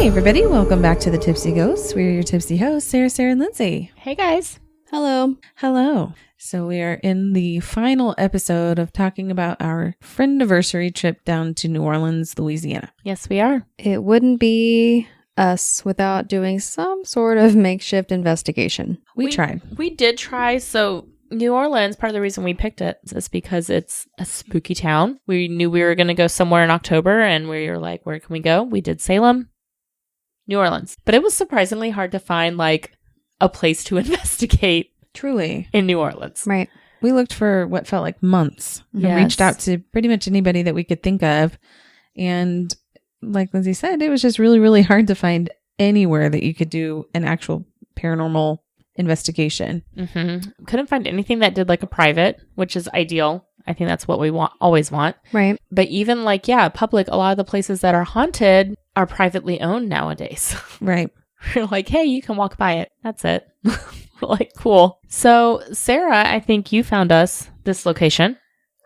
Hey everybody, welcome back to the Tipsy Ghosts. We're your tipsy hosts, Sarah, and Lindsey. Hey guys. Hello. Hello. So we are in the final episode of talking about our friendiversary trip down to New Orleans, Louisiana. Yes, we are. It wouldn't be us without doing some sort of makeshift investigation. We tried. We did try. So New Orleans, part of the reason we picked it is because it's a spooky town. We knew we were going to go somewhere in October and we were like, where can we go? We did Salem, New Orleans. But it was surprisingly hard to find like a place to investigate. Truly. In New Orleans. Right. We looked for what felt like months. Yes. And reached out to pretty much anybody that we could think of. And like Lindsey said, it was just really, really hard to find anywhere that you could do an actual paranormal investigation. Mm-hmm. Couldn't find anything that did like a private, which is ideal. I think that's what we always want. Right. But even like, public, a lot of the places that are haunted are privately owned nowadays. Right. We're like, hey, you can walk by it. That's it. We're like, cool. So Sarah, I think you found us this location.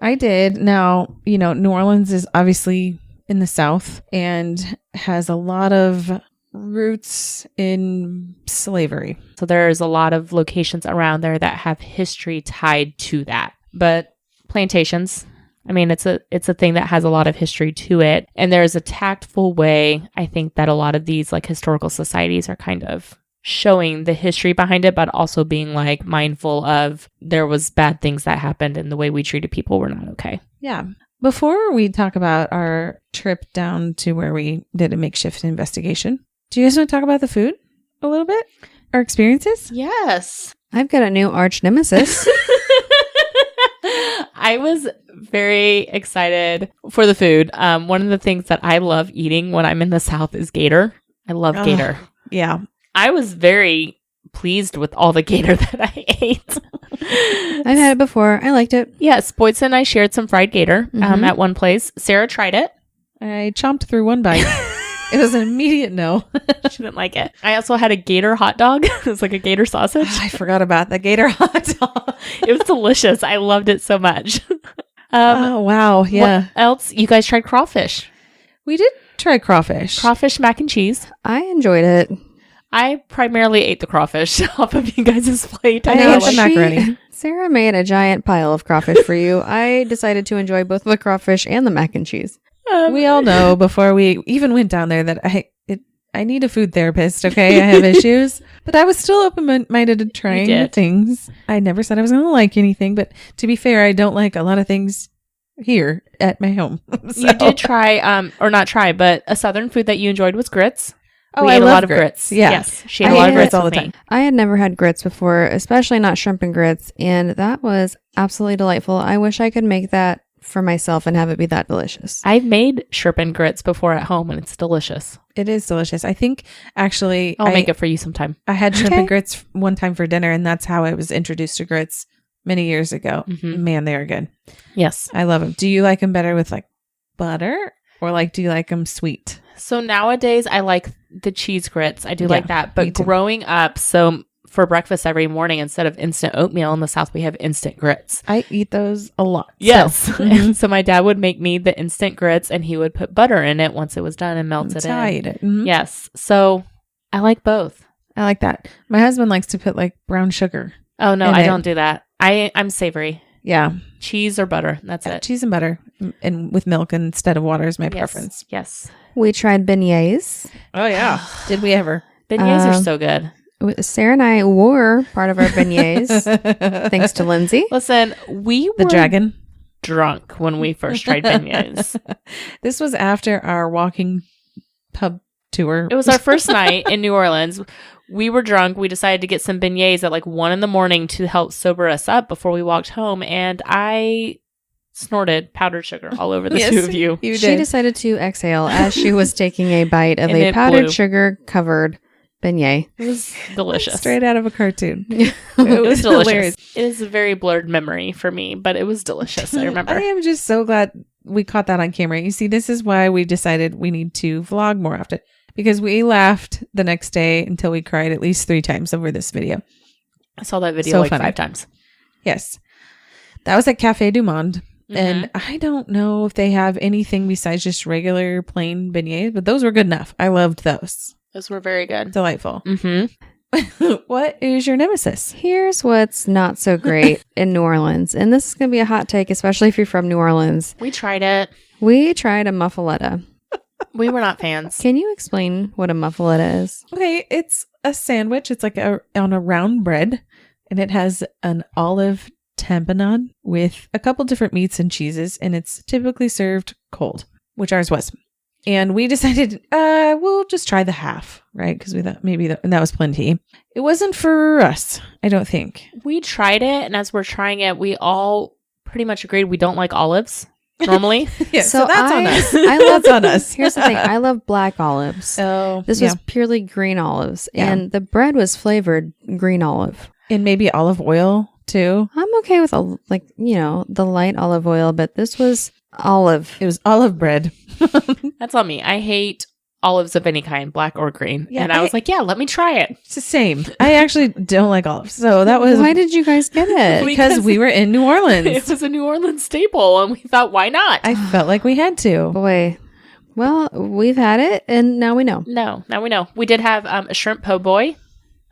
I did. Now, New Orleans is obviously in the South and has a lot of roots in slavery. So there's a lot of locations around there that have history tied to that. But plantations, I mean, it's a thing that has a lot of history to it. And there's a tactful way, I think, that a lot of these like historical societies are kind of showing the history behind it, but also being like mindful of there was bad things that happened and the way we treated people were not okay. Yeah. Before we talk about our trip down to where we did a makeshift investigation, do you guys want to talk about the food a little bit? Our experiences? Yes. I've got a new arch nemesis. I was very excited for the food. One of the things that I love eating when I'm in the South is gator. I love gator. Yeah. I was very pleased with all the gator that I ate. I've had it before. I liked it. Yes, Boyce and I shared some fried gator at one place. Sarah tried it. I chomped through one bite. It was an immediate no. She didn't like it. I also had a gator hot dog. It was like a gator sausage. I forgot about the gator hot dog. It was delicious. I loved it so much. Oh, wow. Yeah. What else? You guys tried crawfish. We did try crawfish. Crawfish mac and cheese. I enjoyed it. I primarily ate the crawfish off of you guys' plate. I ate the macaroni. Sarah made a giant pile of crawfish for you. I decided to enjoy both the crawfish and the mac and cheese. We all know before we even went down there that I need a food therapist, okay? I have issues. But I was still open-minded to trying new things. I never said I was going to like anything, but to be fair, I don't like a lot of things here at my home. So. You did try, or not try, but a Southern food that you enjoyed was grits. Oh, we I ate love a lot of grits. grits. Yeah. Yes, she ate a lot of grits all the time. I had never had grits before, especially not shrimp and grits, and that was absolutely delightful. I wish I could make that for myself and have it be that delicious. I've made shrimp and grits before at home, and it's delicious. It is delicious. I think, actually... I'll make it for you sometime. I had shrimp and grits one time for dinner, and that's how I was introduced to grits many years ago. Mm-hmm. Man, they are good. Yes. I love them. Do you like them better with, like, butter? Or, like, do you like them sweet? So nowadays, I like the cheese grits. I do like that. But growing up, so for breakfast every morning, instead of instant oatmeal in the South, we have instant grits. I eat those a lot. Yes. So. And so my dad would make me the instant grits, and he would put butter in it once it was done and melt it in. I eat it. Mm-hmm. Yes. So I like both. I like that. My husband likes to put like brown sugar. Oh, no, I don't do that. I'm savory. Yeah. Cheese or butter. That's it. Cheese and butter and with milk instead of water is my preference. Yes. We tried beignets. Oh, yeah. Did we ever? Beignets are so good. Sarah and I wore part of our beignets thanks to Lindsey. Listen, we the were dragon drunk when we first tried beignets. This was after our walking pub tour. It was our first night in New Orleans. We were drunk. We decided to get some beignets at like 1 a.m. to help sober us up before we walked home. And I snorted powdered sugar all over the two of you. She decided to exhale as she was taking a bite of a powdered sugar covered beignet. It was delicious. Straight out of a cartoon. It was delicious. Hilarious. It is a very blurred memory for me, but it was delicious. I remember. I am just so glad we caught that on camera. You see, this is why we decided we need to vlog more often. Because we laughed the next day until we cried at least 3 times over this video. I saw that video like funny. 5 times. Yes. That was at Café du Monde. And I don't know if they have anything besides just regular plain beignets, but those were good enough. I loved those. Those were very good. Delightful. Mm-hmm. What is your nemesis? Here's what's not so great in New Orleans. And this is going to be a hot take, especially if you're from New Orleans. We tried it. We tried a muffaletta. We were not fans. Can you explain what a muffaletta is? Okay, it's a sandwich. It's like on a round bread, and it has an olive tamponade with a couple different meats and cheeses, and it's typically served cold, which ours was. And we decided, we'll just try the half, right? Because we thought maybe that was plenty. It wasn't for us, I don't think. We tried it, and as we're trying it, we all pretty much agreed we don't like olives normally. Yeah, so that's on us. I love That's on us. Here's the thing. I love black olives. So This was purely green olives, and the bread was flavored green olive. And maybe olive oil too. I'm okay with the light olive oil, but this was olive. It was olive bread. That's on me. I hate olives of any kind, black or green. Yeah, and I was like, yeah, let me try it. It's the same. I actually don't like olives. So that was Why did you guys get it? because we were in New Orleans. It was a New Orleans staple, and we thought, why not? I felt like we had to. Boy. Well, we've had it, and now we know. No, now we know. We did have a shrimp po' boy.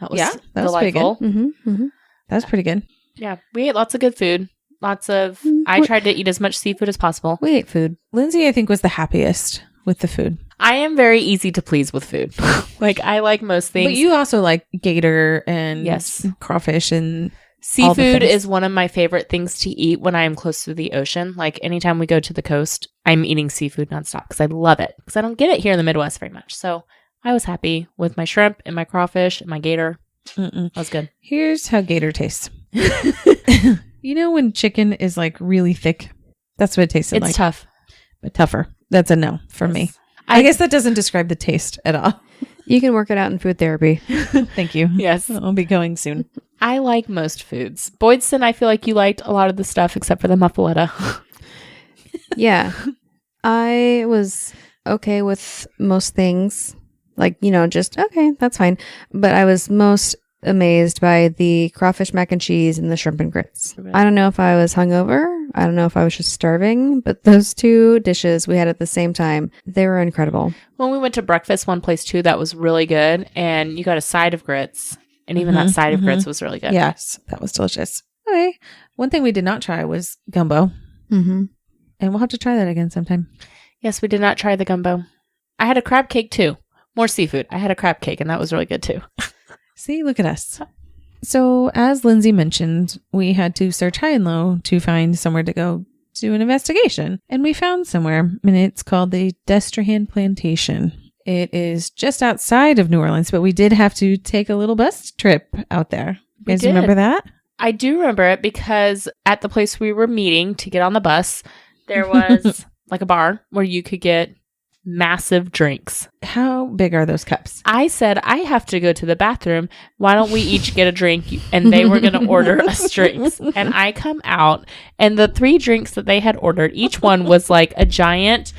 That was that was pretty delightful. good. Mm-hmm, mm-hmm. That's pretty good. Yeah, we ate lots of good food. I tried to eat as much seafood as possible. We ate food. Lindsay, I think, was the happiest with the food. I am very easy to please with food. Like, I like most things. But you also like gator and Yes. crawfish and seafood is one of my favorite things to eat when I am close to the ocean. Like, anytime we go to the coast, I'm eating seafood nonstop because I love it. Because I don't get it here in the Midwest very much. So I was happy with my shrimp and my crawfish and my gator. That was good. Here's how gator tastes. You know when chicken is like really thick? That's what it tasted like. It's tough. But tougher. That's a no for me. I guess that doesn't describe the taste at all. You can work it out in food therapy. Thank you. Yes. I'll be going soon. I like most foods. Boydston, I feel like you liked a lot of the stuff except for the muffaletta. Yeah. I was okay with most things. Like, just, okay, that's fine. But I was most amazed by the crawfish mac and cheese and the shrimp and grits. I don't know if I was hungover. I don't know if I was just starving, but those two dishes we had at the same time, they were incredible. When we went to breakfast, one place too, that was really good. And you got a side of grits. And even that side of grits was really good. Yes, that was delicious. Okay. One thing we did not try was gumbo. Mm-hmm. And we'll have to try that again sometime. Yes, we did not try the gumbo. I had a crab cake too. More seafood. I had a crab cake and that was really good too. See, look at us. So as Lindsay mentioned, we had to search high and low to find somewhere to go do an investigation. And we found somewhere, and it's called the Destrehan Plantation. It is just outside of New Orleans, but we did have to take a little bus trip out there. You guys remember that? I do remember it because at the place we were meeting to get on the bus, there was like a bar where you could get massive drinks. How big are those cups? I said, I have to go to the bathroom. Why don't we each get a drink? And they were going to order us drinks. And I come out, and the 3 drinks that they had ordered, each one was like a giant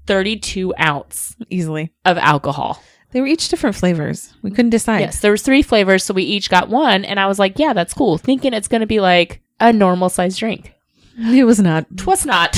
32 ounce Easily of alcohol. They were each different flavors. We couldn't decide. Yes, there was 3 flavors, so we each got one. And I was like, yeah, that's cool. Thinking it's going to be like a normal size drink. It was not. Twas not.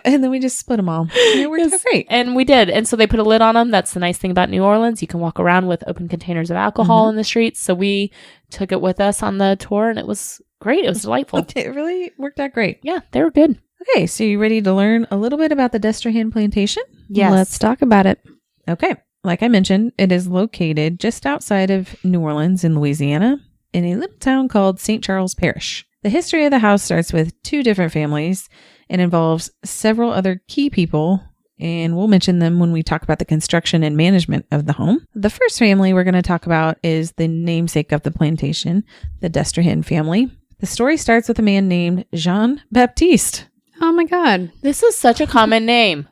And then we just split them all. It worked out great. And we did. And so they put a lid on them. That's the nice thing about New Orleans. You can walk around with open containers of alcohol in the streets. So we took it with us on the tour, and it was great. It was delightful. It really worked out great. Yeah, they were good. Okay, so you ready to learn a little bit about the Destrehan Plantation? Yes. Let's talk about it. Okay. Like I mentioned, it is located just outside of New Orleans in Louisiana in a little town called St. Charles Parish. The history of the house starts with 2 different families and involves several other key people, and we'll mention them when we talk about the construction and management of the home. The first family we're going to talk about is the namesake of the plantation, the Destrehan family. The story starts with a man named Jean Baptiste. Oh my God. This is such a common name.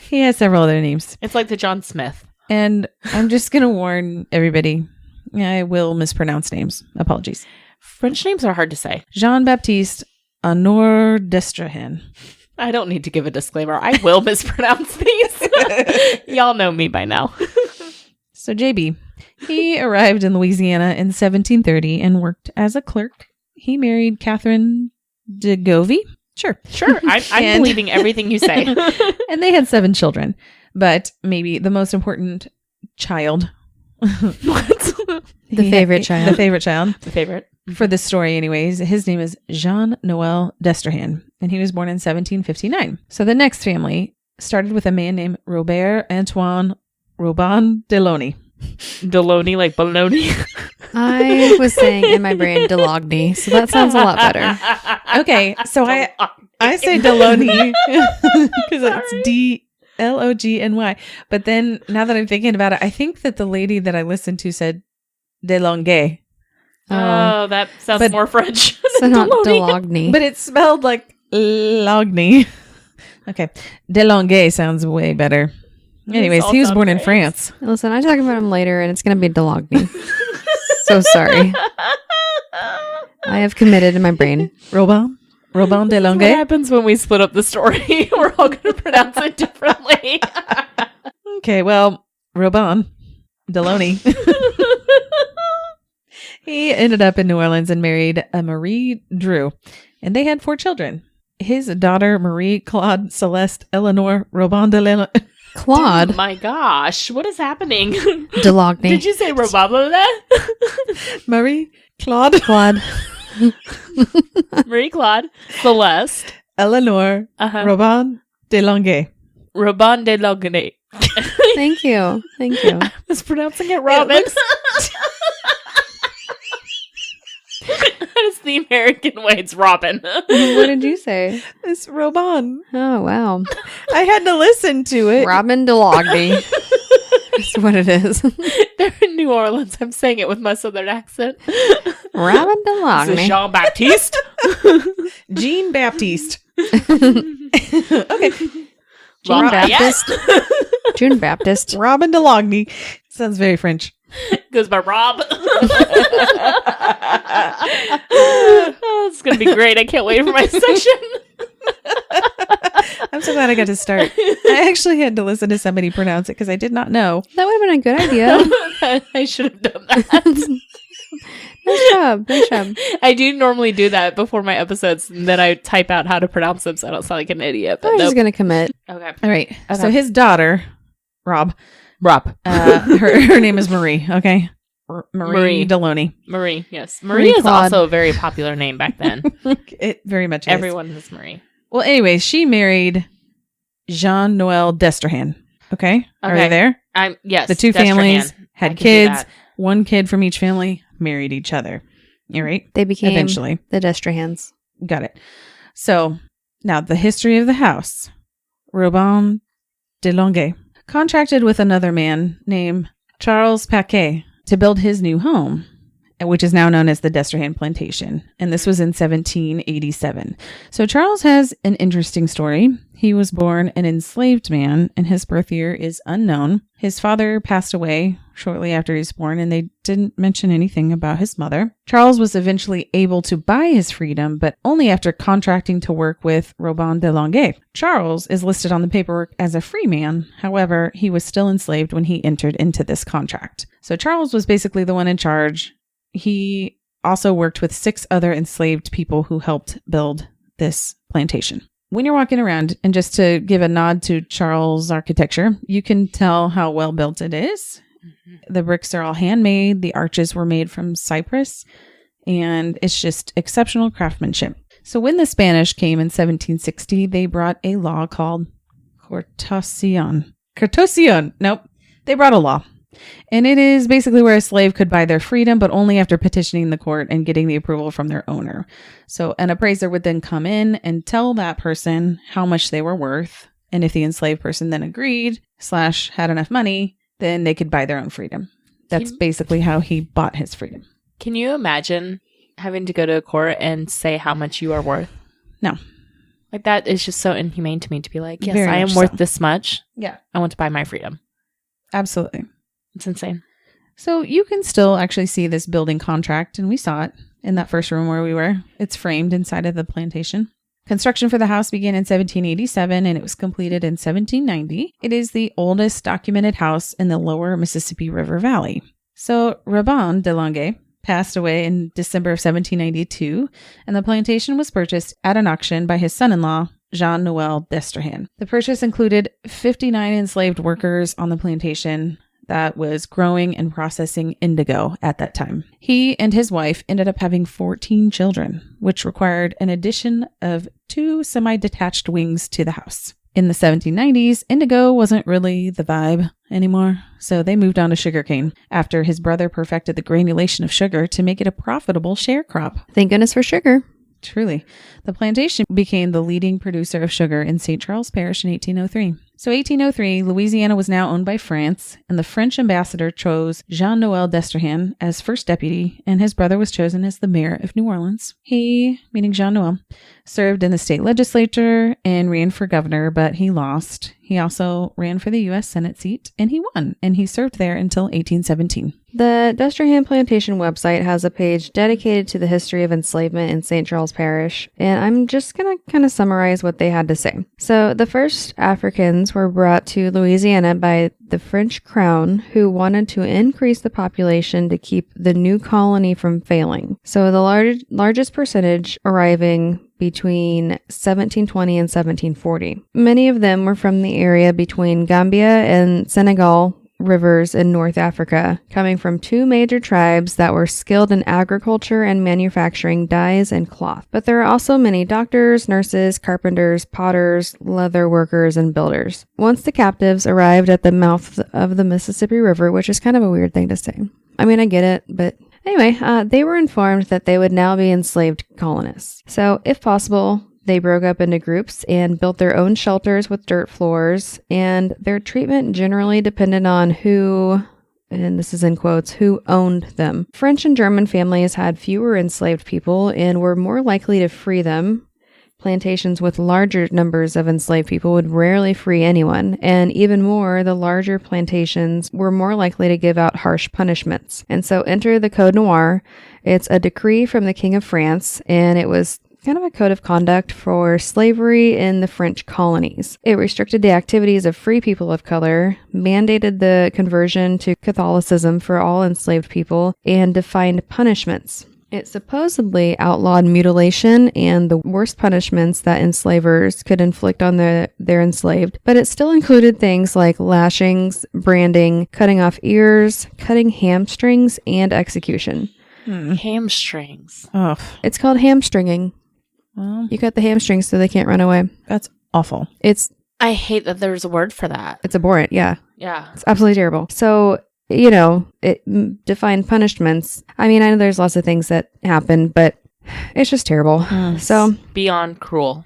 He has several other names. It's like the John Smith. And I'm just going to warn everybody, I will mispronounce names. Apologies. French names are hard to say. Jean-Baptiste Honore Destrehan. I don't need to give a disclaimer. I will mispronounce these. Y'all know me by now. So JB, he arrived in Louisiana in 1730 and worked as a clerk. He married Catherine de Govey, Sure. I'm believing everything you say. And they had 7 children, but maybe the most important child. What? The favorite child. The favorite child. The favorite. For this story, anyways, his name is Jean-Noel Destrehan, and he was born in 1759. So the next family started with a man named Robert Antoine Robin Delaunay. Deloney, like bologna. I was saying in my brain Delogny, so that sounds a lot better. Okay, so I say Delaunay because it's Dlogny. But then now that I'm thinking about it, I think that the lady that I listened to said Delongay. Oh, that sounds more French. So not Delogny. But it's spelled like Logny. Okay. Delongay sounds way better. Anyways, he was born in France. Listen, I'm talking about him later, and it's going to be Delogny. So sorry. I have committed in my brain. Robin Delongay. What happens when we split up the story? We're all going to pronounce it differently. Okay, well, Robin Delaunay. He ended up in New Orleans and married a Marie Drew, and they had 4 children. His daughter, Marie Claude Celeste Eleanor Robin Delaunay. Claude. Oh my gosh, what is happening? Delogny. Did you say Robabla? Marie Claude. Marie Claude Celeste Eleanor Robin Delaunay. Robin de Logane. Thank you. I was pronouncing it Robin. That is the American way. It's Robin. What did you say? It's Robin. Oh, wow. I had to listen to it. Robin Delogny. That's what it is. They're in New Orleans. I'm saying it with my southern accent. Robin This Delogny. is Jean Baptiste. Jean Baptiste. Okay. Jean Baptiste. June Baptist. Robin Delaunay. Sounds very French. Goes by Rob. Oh, it's going to be great. I can't wait for my section. I'm so glad I got to start. I actually had to listen to somebody pronounce it because I did not know. That would have been a good idea. I should have done that. Nice job. I do normally do that before my episodes, and then I type out how to pronounce them so I don't sound like an idiot. But I was just going to commit. Okay. All right. So his daughter, Rob, her her name is Marie. Okay. Marie Delaunay. Marie, yes. Marie is Claude. also a very popular name back then. It very much is. Everyone is Marie. Well, anyways, she married Jean-Noel Destrehan. Okay. Are you there? Yes. The 2 families I had can do kids. that. 1 kid from each family married each other. All right. They became eventually the Destrahans. Got it. So now the history of the house. Robin Delaunay contracted with another man named Charles Paquet to build his new home, which is now known as the Destrehan Plantation. And this was in 1787. So Charles has an interesting story. He was born an enslaved man, and his birth year is unknown. His father passed away shortly after he was born, and they didn't mention anything about his mother. Charles was eventually able to buy his freedom, but only after contracting to work with Robin Delaunay. Charles is listed on the paperwork as a free man. However, he was still enslaved when he entered into this contract. So Charles was basically the one in charge. He also worked with 6 other enslaved people who helped build this plantation. When you're walking around, and just to give a nod to Charles' architecture, you can tell how well built it is. Mm-hmm. The bricks are all handmade. The arches were made from cypress, and it's just exceptional craftsmanship. So when the Spanish came in 1760, they brought a law called Cortosión. Nope. They brought a law. And it is basically where a slave could buy their freedom, but only after petitioning the court and getting the approval from their owner. So an appraiser would then come in and tell that person how much they were worth. And if the enslaved person then agreed / had enough money, then they could buy their own freedom. That's basically how he bought his freedom. Can you imagine having to go to a court and say how much you are worth? No. Like, that is just so inhumane to me to be like, yes, Very I am much worth so. this much. Yeah. I want to buy my freedom. Absolutely. It's insane. So you can still actually see this building contract, and we saw it in that first room where we were. It's framed inside of the plantation. Construction for the house began in 1787, and it was completed in 1790. It is the oldest documented house in the lower Mississippi River Valley. So Robin Delaunay passed away in December of 1792, and the plantation was purchased at an auction by his son-in-law, Jean-Noel Destrehan. The purchase included 59 enslaved workers on the plantation that was growing and processing indigo at that time. He and his wife ended up having 14 children, which required an addition of 2 semi-detached wings to the house. In the 1790s, indigo wasn't really the vibe anymore, so they moved on to sugarcane after his brother perfected the granulation of sugar to make it a profitable share crop. Thank goodness for sugar. Truly. The plantation became the leading producer of sugar in St. Charles Parish in 1803. So 1803, Louisiana was now owned by France, and the French ambassador chose Jean-Noel Destrehan as first deputy, and his brother was chosen as the mayor of New Orleans. He, meaning Jean-Noel, served in the state legislature and ran for governor, but he lost. He also ran for the U.S. Senate seat, and he won, and he served there until 1817. The Destrehan Plantation website has a page dedicated to the history of enslavement in St. Charles Parish, and I'm just going to kind of summarize what they had to say. So the first Africans were brought to Louisiana by the French crown, who wanted to increase the population to keep the new colony from failing. So the largest percentage arriving between 1720 and 1740. Many of them were from the area between Gambia and Senegal rivers in North Africa, coming from 2 major tribes that were skilled in agriculture and manufacturing dyes and cloth. But there are also many doctors, nurses, carpenters, potters, leather workers, and builders. Once the captives arrived at the mouth of the Mississippi River, which is kind of a weird thing to say. I mean, I get it, but anyway, they were informed that they would now be enslaved colonists. So, if possible, they broke up into groups and built their own shelters with dirt floors, and their treatment generally depended on who, and this is in quotes, who owned them. French and German families had fewer enslaved people and were more likely to free them. Plantations with larger numbers of enslaved people would rarely free anyone, and even more, the larger plantations were more likely to give out harsh punishments. And so enter the Code Noir. It's a decree from the King of France, and it was kind of a code of conduct for slavery in the French colonies. It restricted the activities of free people of color, mandated the conversion to Catholicism for all enslaved people, and defined punishments. It supposedly outlawed mutilation and the worst punishments that enslavers could inflict on their enslaved, but it still included things like lashings, branding, cutting off ears, cutting hamstrings, and execution. Hamstrings. Oh, It's called hamstringing. well, You cut the hamstrings so they can't run away. that's awful. I hate that there's a word for that. It's abhorrent, yeah. Yeah. It's absolutely terrible. So, you know, it defined punishments. I mean, I know there's lots of things that happen, but it's just terrible. So, Beyond cruel.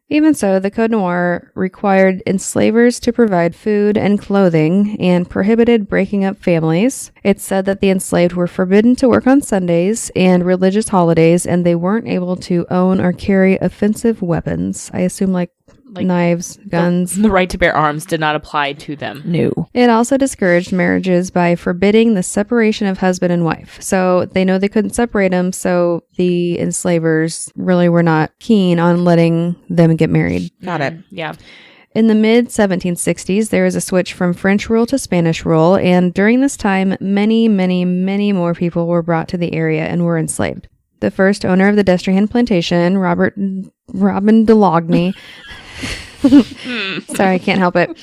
even so, the Code Noir required enslavers to provide food and clothing and prohibited breaking up families. It said that the enslaved were forbidden to work on Sundays and religious holidays, and they weren't able to own or carry offensive weapons. I assume like knives, guns. The right to bear arms did not apply to them. No. It also discouraged marriages by forbidding the separation of husband and wife. So they know they couldn't separate them, so the enslavers really were not keen on letting them get married. Got it. Yeah. In the mid-1760s, there was a switch from French rule to Spanish rule, and during this time, many, many, many more people were brought to the area and were enslaved. The first owner of the Destrehan Plantation, Robin Delagney, sorry, I can't help it.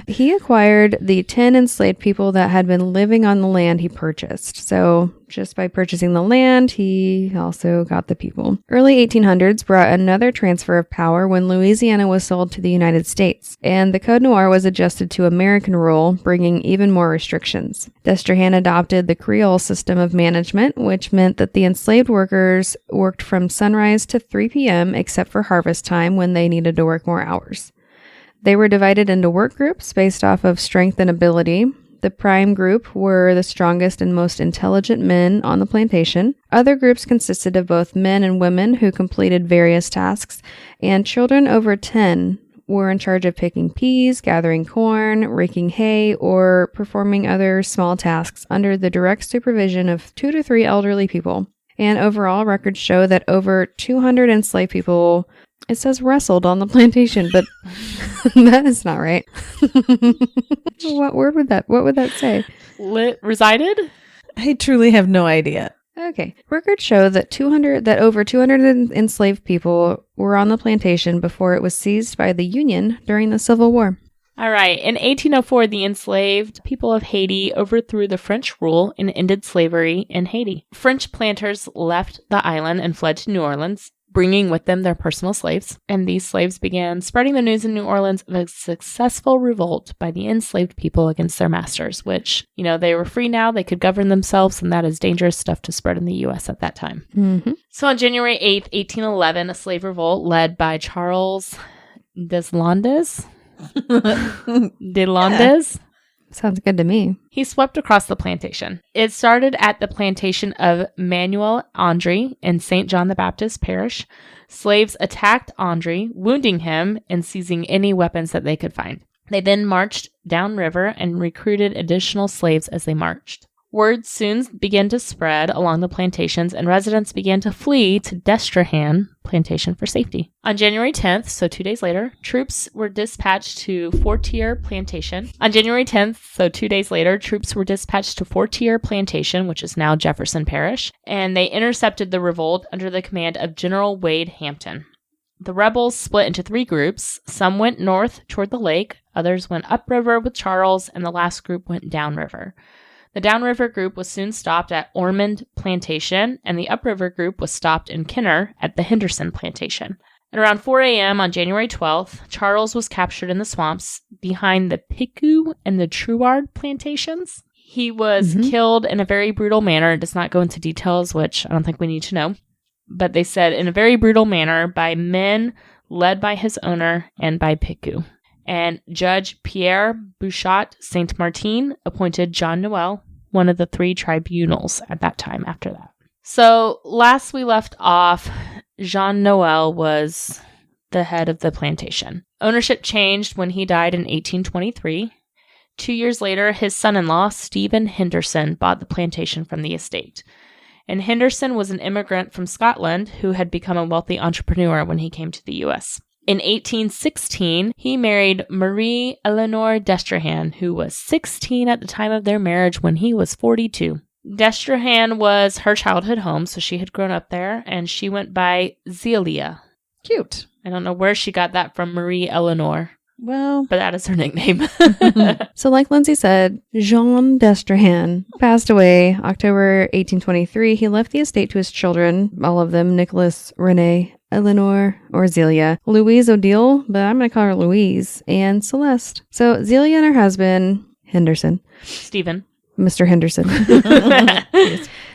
He acquired the 10 enslaved people that had been living on the land he purchased. So just by purchasing the land, he also got the people. Early 1800s brought another transfer of power when Louisiana was sold to the United States, and the Code Noir was adjusted to American rule, bringing even more restrictions. Destrehan adopted the Creole system of management, which meant that the enslaved workers worked from sunrise to 3 p.m. except for harvest time when they needed to work more hours. They were divided into work groups based off of strength and ability. The prime group were the strongest and most intelligent men on the plantation. Other groups consisted of both men and women who completed various tasks, and children over 10 were in charge of picking peas, gathering corn, raking hay, or performing other small tasks under the direct supervision of 2 to 3 elderly people. And overall, records show that over 200 enslaved people, it says wrestled on the plantation, but that is not right. What would that say? Resided? I truly have no idea. Okay. Records show that over 200 enslaved people were on the plantation before it was seized by the Union during the Civil War. All right. In 1804, the enslaved people of Haiti overthrew the French rule and ended slavery in Haiti. French planters left the island and fled to New Orleans, bringing with them their personal slaves. And these slaves began spreading the news in New Orleans of a successful revolt by the enslaved people against their masters, which, they were free now, they could govern themselves, and that is dangerous stuff to spread in the U.S. at that time. Mm-hmm. So on January 8th, 1811, a slave revolt led by Charles Deslandes. Sounds good to me. He swept across the plantation. It started at the plantation of Manuel Andre in St. John the Baptist Parish. Slaves attacked Andre, wounding him and seizing any weapons that they could find. They then marched downriver and recruited additional slaves as they marched. Word soon began to spread along the plantations, and residents began to flee to Destrehan Plantation for safety. On January 10th, so 2 days later, troops were dispatched to Fortier Plantation. On January 10th, so 2 days later, troops were dispatched to Fortier Plantation, which is now Jefferson Parish, and they intercepted the revolt under the command of General Wade Hampton. The rebels split into 3 groups. Some went north toward the lake, others went upriver with Charles, and the last group went downriver. The downriver group was soon stopped at Ormond Plantation, and the upriver group was stopped in Kenner at the Henderson Plantation. At around 4 a.m. on January 12th, Charles was captured in the swamps behind the Picou and the Trouard plantations. He was killed in a very brutal manner. It does not go into details, which I don't think we need to know. But they said in a very brutal manner by men led by his owner and by Picou. And Judge Pierre Bouchat Saint Martin appointed Jean Noel, one of the 3 tribunals at that time after that. So last we left off, Jean Noel was the head of the plantation. Ownership changed when he died in 1823. 2 years later, his son-in-law, Stephen Henderson, bought the plantation from the estate. And Henderson was an immigrant from Scotland who had become a wealthy entrepreneur when he came to the U.S. In 1816, he married Marie Eleanor Destrehan, who was 16 at the time of their marriage when he was 42. Destrehan was her childhood home, so she had grown up there, and she went by Zelia. Cute. I don't know where she got that from, Marie Eleanor. Well, but that is her nickname. So like Lindsey said, Jean Destrehan passed away October 1823. He left the estate to his children, all of them, Nicholas, Renee, Eleanor, or Zelia, Louise Odile, but I'm going to call her Louise, and Celeste. So Zelia and her husband, Henderson. Stephen. Mr. Henderson.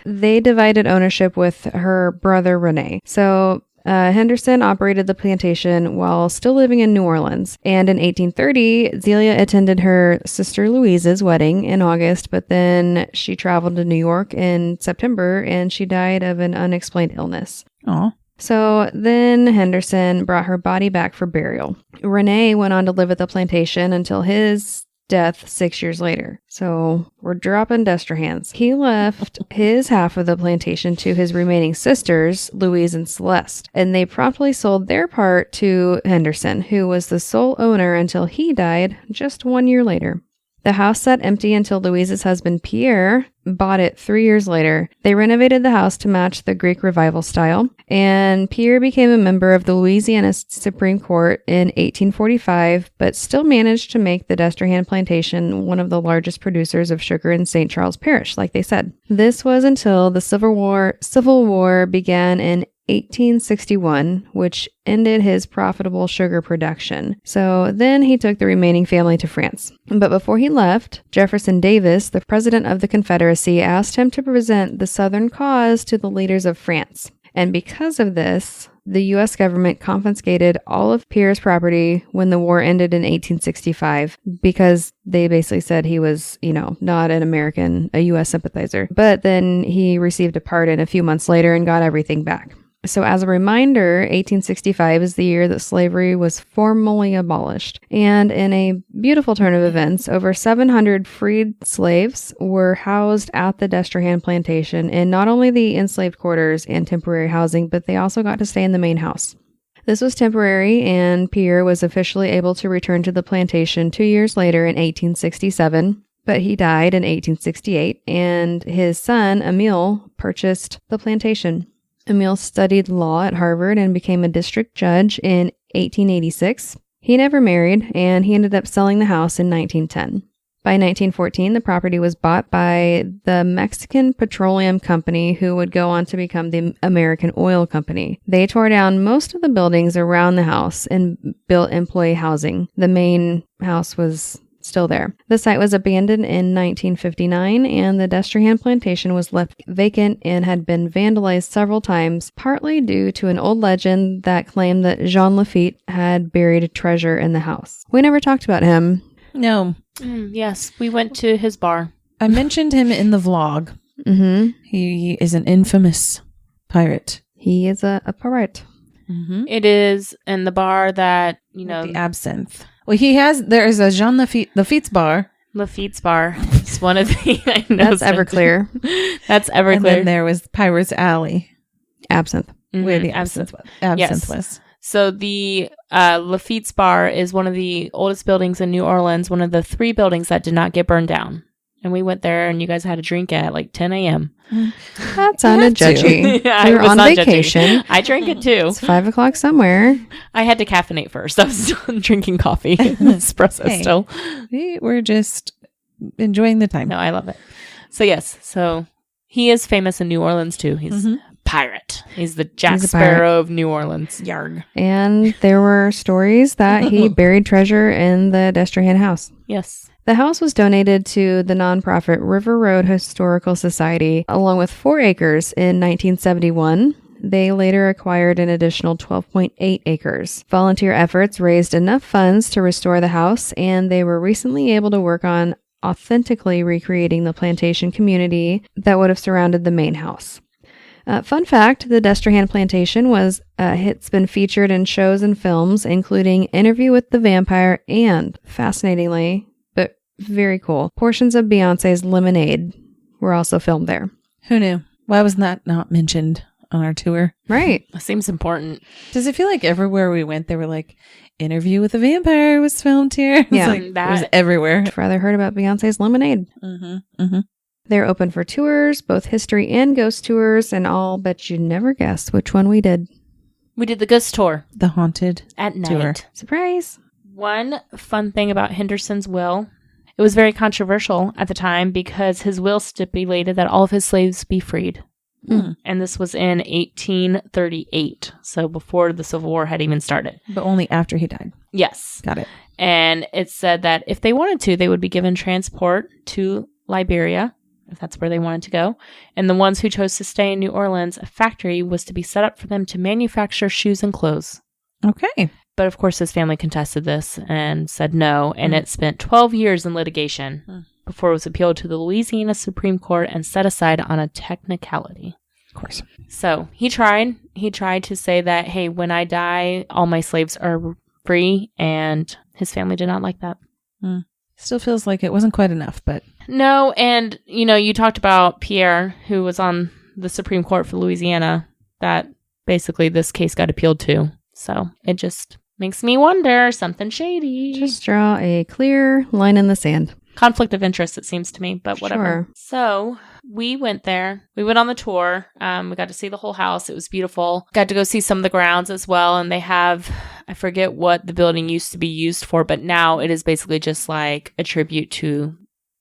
They divided ownership with her brother, Renee. So Henderson operated the plantation while still living in New Orleans. And in 1830, Zelia attended her sister Louise's wedding in August, but then she traveled to New York in September and she died of an unexplained illness. Aw. So then Henderson brought her body back for burial. Renee went on to live at the plantation until his death 6 years later. So we're dropping Destrehan's. He left his half of the plantation to his remaining sisters, Louise and Celeste, and they promptly sold their part to Henderson, who was the sole owner until he died just 1 year later. The house sat empty until Louise's husband, Pierre, bought it 3 years later. They renovated the house to match the Greek Revival style, and Pierre became a member of the Louisiana Supreme Court in 1845, but still managed to make the Destrehan Plantation one of the largest producers of sugar in St. Charles Parish, like they said. This was until the Civil War began in 1861, which ended his profitable sugar production. So then he took the remaining family to France. But before he left, Jefferson Davis, the president of the Confederacy, asked him to present the Southern cause to the leaders of France. And because of this, the U.S. government confiscated all of Pierre's property when the war ended in 1865 because they basically said he was, not an American, a U.S. sympathizer. But then he received a pardon a few months later and got everything back. So as a reminder, 1865 is the year that slavery was formally abolished. And in a beautiful turn of events, over 700 freed slaves were housed at the Destrehan Plantation in not only the enslaved quarters and temporary housing, but they also got to stay in the main house. This was temporary, and Pierre was officially able to return to the plantation 2 years later in 1867. but he died in 1868, and his son, Emil, purchased the plantation. Emil studied law at Harvard and became a district judge in 1886. He never married, and he ended up selling the house in 1910. By 1914, the property was bought by the Mexican Petroleum Company, who would go on to become the American Oil Company. They tore down most of the buildings around the house and built employee housing. The main house was still there. The site was abandoned in 1959, and the Destrehan Plantation was left vacant and had been vandalized several times, partly due to an old legend that claimed that Jean Lafitte had buried treasure in the house. We never talked about him. No. Yes, we went to his bar. I mentioned him in the vlog. Mm-hmm. He is an infamous pirate. He is a pirate. Mm-hmm. It is in the bar that, the absinthe. Well, there is a Jean Lafitte's bar. Lafitte's bar. It's one of the, I know. That's Everclear. That's Everclear. And then there was Pirate's Alley. Absinthe. Mm-hmm. Where the absinthe was. So the Lafitte's bar is one of the oldest buildings in New Orleans, one of the 3 buildings that did not get burned down. And we went there, and you guys had a drink at like 10 a.m. That sounded judgy. We were on vacation. Judgy. I drank it too. It's 5 o'clock somewhere. I had to caffeinate first. I was still drinking coffee. Espresso still. We were just enjoying the time. No, I love it. So yes, so he is famous in New Orleans too. He's a pirate. He's the Jack Sparrow of New Orleans. Yarg. And there were stories that he buried treasure in the Destrehan house. Yes. The house was donated to the nonprofit River Road Historical Society along with 4 acres in 1971. They later acquired an additional 12.8 acres. Volunteer efforts raised enough funds to restore the house, and they were recently able to work on authentically recreating the plantation community that would have surrounded the main house. Fun fact, the Destrehan Plantation it's been featured in shows and films, including Interview with the Vampire and, fascinatingly, but very cool, portions of Beyonce's Lemonade were also filmed there. Who knew? Why was that not mentioned on our tour? Right. That seems important. Does it feel like everywhere we went, they were like, Interview with the Vampire was filmed here? Yeah. It was everywhere. I'd rather heard about Beyonce's Lemonade. Mm-hmm. Mm-hmm. They're open for tours, both history and ghost tours, and I'll bet you never guess which one we did. We did the ghost tour. The haunted at night. Tour. Surprise. One fun thing about Henderson's will, it was very controversial at the time because his will stipulated that all of his slaves be freed. Mm. And this was in 1838, so before the Civil War had even started. But only after he died. Yes. Got it. And it said that if they wanted to, they would be given transport to Liberia, if that's where they wanted to go. And the ones who chose to stay in New Orleans, a factory was to be set up for them to manufacture shoes and clothes. Okay. But of course, his family contested this and said no. And it spent 12 years in litigation before it was appealed to the Louisiana Supreme Court and set aside on a technicality. Of course. So he tried. He tried to say that, hey, when I die, all my slaves are free. And his family did not like that. Mm. Still feels like it wasn't quite enough, but... No, and, you talked about Pierre, who was on the Supreme Court for Louisiana, that basically this case got appealed to. So it just makes me wonder, something shady. Just draw a clear line in the sand. Conflict of interest, it seems to me, but whatever. Sure. So we went there. We went on the tour. We got to see the whole house. It was beautiful. Got to go see some of the grounds as well. And they have, I forget what the building used to be used for, but now it is basically just like a tribute to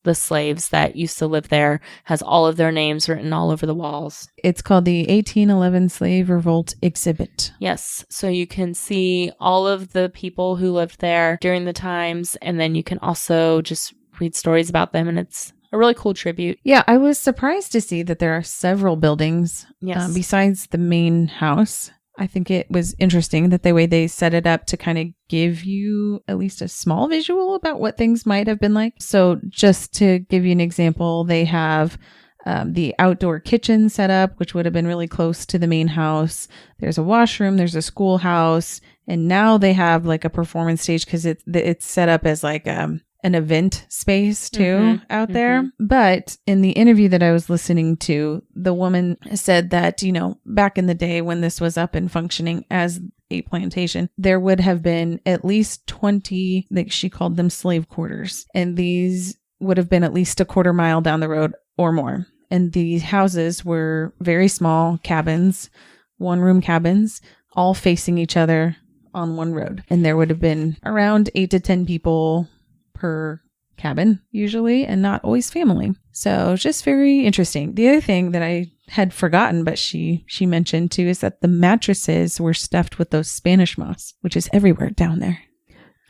the slaves that used to live there. Has all of their names written all over the walls. It's called the 1811 Slave Revolt Exhibit. Yes. So you can see all of the people who lived there during the times. And then you can also just read stories about them. And it's a really cool tribute. Yeah, I was surprised to see that there are several buildings besides the main house. I think it was interesting that the way they set it up to kind of give you at least a small visual about what things might have been like. So just to give you an example, they have the outdoor kitchen set up, which would have been really close to the main house. There's a washroom, there's a schoolhouse, and now they have like a performance stage because it's set up as like an event space too out there. But in the interview that I was listening to, the woman said that, back in the day when this was up and functioning as a plantation, there would have been at least 20, like she called them slave quarters. And these would have been at least a quarter mile down the road or more. And the houses were very small cabins, one-room cabins, all facing each other on one road. And there would have been around 8 to 10 people per cabin usually, and not always family. So just very interesting. The other thing that I had forgotten, but she mentioned too, is that the mattresses were stuffed with those Spanish moss, which is everywhere down there.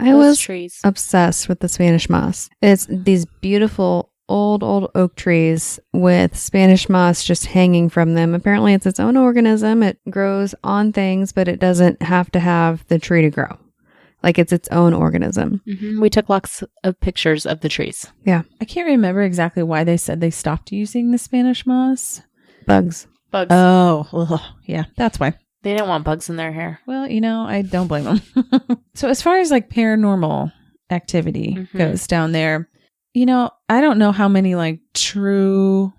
I was obsessed with the Spanish moss. It's these beautiful old oak trees with Spanish moss just hanging from them. Apparently it's its own organism. It grows on things, but it doesn't have to have the tree to grow. Like it's its own organism. Mm-hmm. We took lots of pictures of the trees. Yeah. I can't remember exactly why they said they stopped using the Spanish moss. Bugs. Oh, yeah, that's why. They didn't want bugs in their hair. Well, I don't blame them. So as far as like paranormal activity goes down there, I don't know how many like true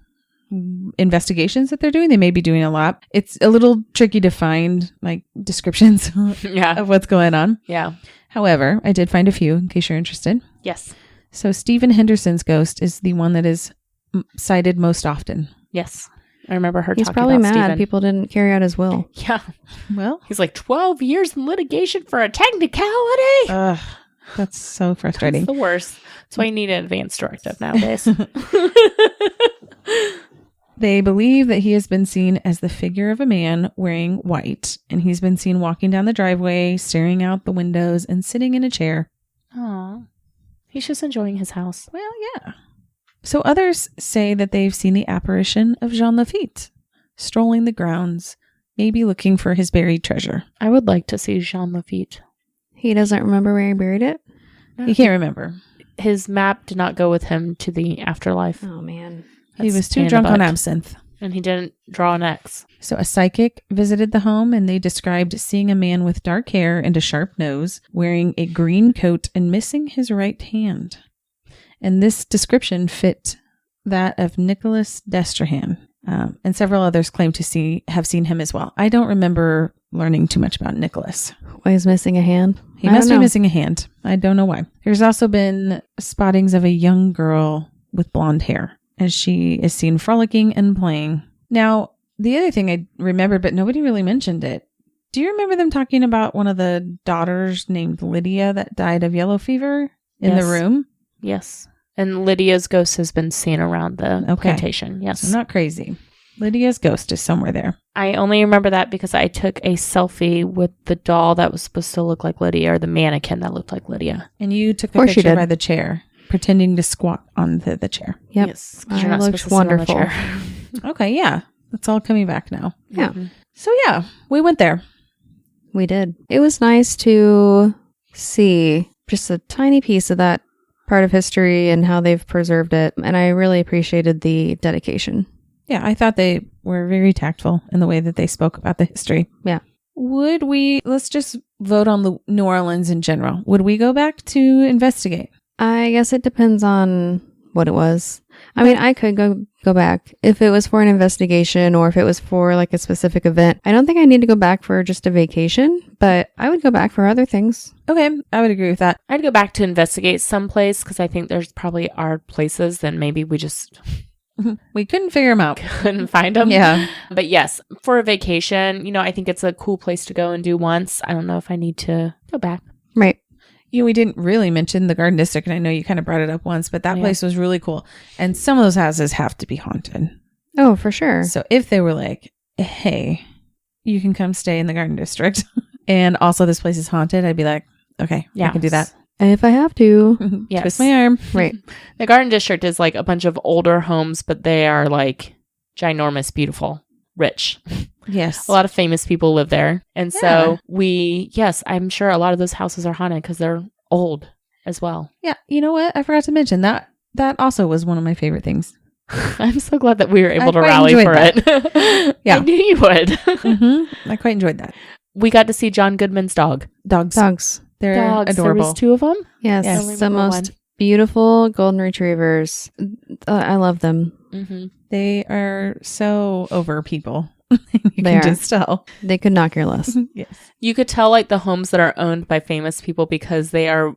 investigations that they're doing. They may be doing a lot. It's a little tricky to find like descriptions of what's going on. Yeah. However, I did find a few in case you're interested. Yes. So Stephen Henderson's ghost is the one that is cited most often. Yes. I remember her He's talking probably about mad Stephen. people didn't carry out his will. Yeah. Well, he's like 12 years in litigation for a technicality. That's so frustrating. That's the worst. That's why you need an advance directive nowadays. They believe that he has been seen as the figure of a man wearing white, and he's been seen walking down the driveway, staring out the windows, and sitting in a chair. Aw. He's just enjoying his house. Well, yeah. So others say that they've seen the apparition of Jean Lafitte, strolling the grounds, maybe looking for his buried treasure. I would like to see Jean Lafitte. He doesn't remember where he buried it? He can't remember. His map did not go with him to the afterlife. Oh, man. He was too drunk on absinthe. And he didn't draw an X. So a psychic visited the home, and they described seeing a man with dark hair and a sharp nose, wearing a green coat and missing his right hand. And this description fit that of Nicholas Destrehan. And several others claim to have seen him as well. I don't remember learning too much about Nicholas. Why he's missing a hand? He must be missing a hand. I don't know why. There's also been spottings of a young girl with blonde hair, as she is seen frolicking and playing. Now, the other thing I remember, but nobody really mentioned it. Do you remember them talking about one of the daughters named Lydia that died of yellow fever in the room? Yes. And Lydia's ghost has been seen around the plantation. Yes. I'm not crazy. Lydia's ghost is somewhere there. I only remember that because I took a selfie with the doll that was supposed to look like Lydia, or the mannequin that looked like Lydia. And you took a picture by the chair, pretending to squat on the chair. Yep. Yes. Because you're not supposed to wonderful. sit on the chair. Okay, yeah. That's all coming back now. Yeah. So yeah, we went there. We did. It was nice to see just a tiny piece of that part of history and how they've preserved it. And I really appreciated the dedication. Yeah, I thought they were very tactful in the way that they spoke about the history. Yeah. Let's just vote on the New Orleans in general. Would we go back to investigate? I guess it depends on what it was. I mean, I could go back if it was for an investigation or if it was for like a specific event. I don't think I need to go back for just a vacation, but I would go back for other things. Okay, I would agree with that. I'd go back to investigate someplace because I think there's probably are places that maybe we just we couldn't figure them out. Couldn't find them. Yeah. But yes, for a vacation, I think it's a cool place to go and do once. I don't know if I need to go back. Right. We didn't really mention the Garden District, and I know you kind of brought it up once, but that place was really cool. And some of those houses have to be haunted. Oh, for sure. So if they were like, hey, you can come stay in the Garden District, and also this place is haunted, I'd be like, okay, I can do that. If I have to. Yes. Twist my arm. Right. The Garden District is like a bunch of older homes, but they are like ginormous, beautiful, rich. Yes. A lot of famous people live there. And so I'm sure a lot of those houses are haunted because they're old as well. Yeah. You know what? I forgot to mention that also was one of my favorite things. I'm so glad that we were able to rally for it. Yeah. I knew you would. I quite enjoyed that. We got to see John Goodman's dog. Dogs. They're adorable. There was 2 of them? Yes. The most beautiful golden retrievers. I love them. Mm-hmm. They are so over people. You They can are. just tell. They could knock your less. Yes. You could tell like the homes that are owned by famous people because they are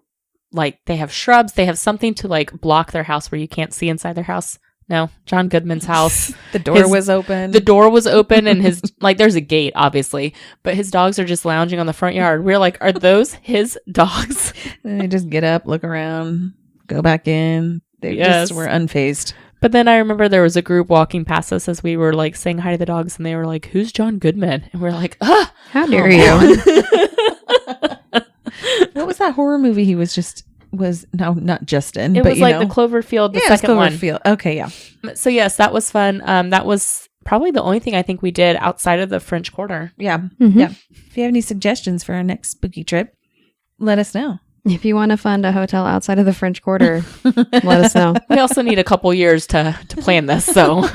like they have shrubs. They have something to like block their house where you can't see inside their house. No, John Goodman's house. The door was open. The door was open and his, like, there's a gate, obviously, but his dogs are just lounging on the front yard. We're like, are those his dogs? And they just get up, look around, go back in. They just were unfazed. But then I remember there was a group walking past us as we were like saying hi to the dogs, and they were like, who's John Goodman? And we're like, how dare you? What was that horror movie he was not just in? It but was like the Cloverfield, the second one. Cloverfield. Okay, yeah. So yes, that was fun. That was probably the only thing I think we did outside of the French Quarter. Yeah. Mm-hmm. Yeah. If you have any suggestions for our next spooky trip, let us know. If you want to fund a hotel outside of the French Quarter, let us know. We also need a couple years to plan this, so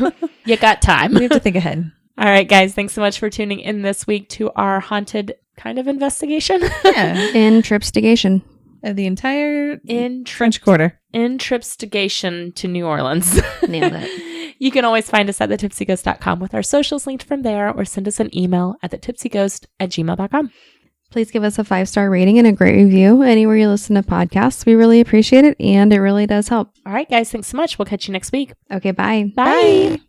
you got time. We have to think ahead. All right, guys. Thanks so much for tuning in this week to our haunted kind of investigation. Yeah. In Tripstigation. Of the entire French Quarter. Intripstigation to New Orleans. Nailed it. You can always find us at thetipsyghost.com with our socials linked from there, or send us an email at thetipsyghost@gmail.com. Please give us a 5-star rating and a great review anywhere you listen to podcasts. We really appreciate it, and it really does help. All right, guys. Thanks so much. We'll catch you next week. Okay, bye. Bye.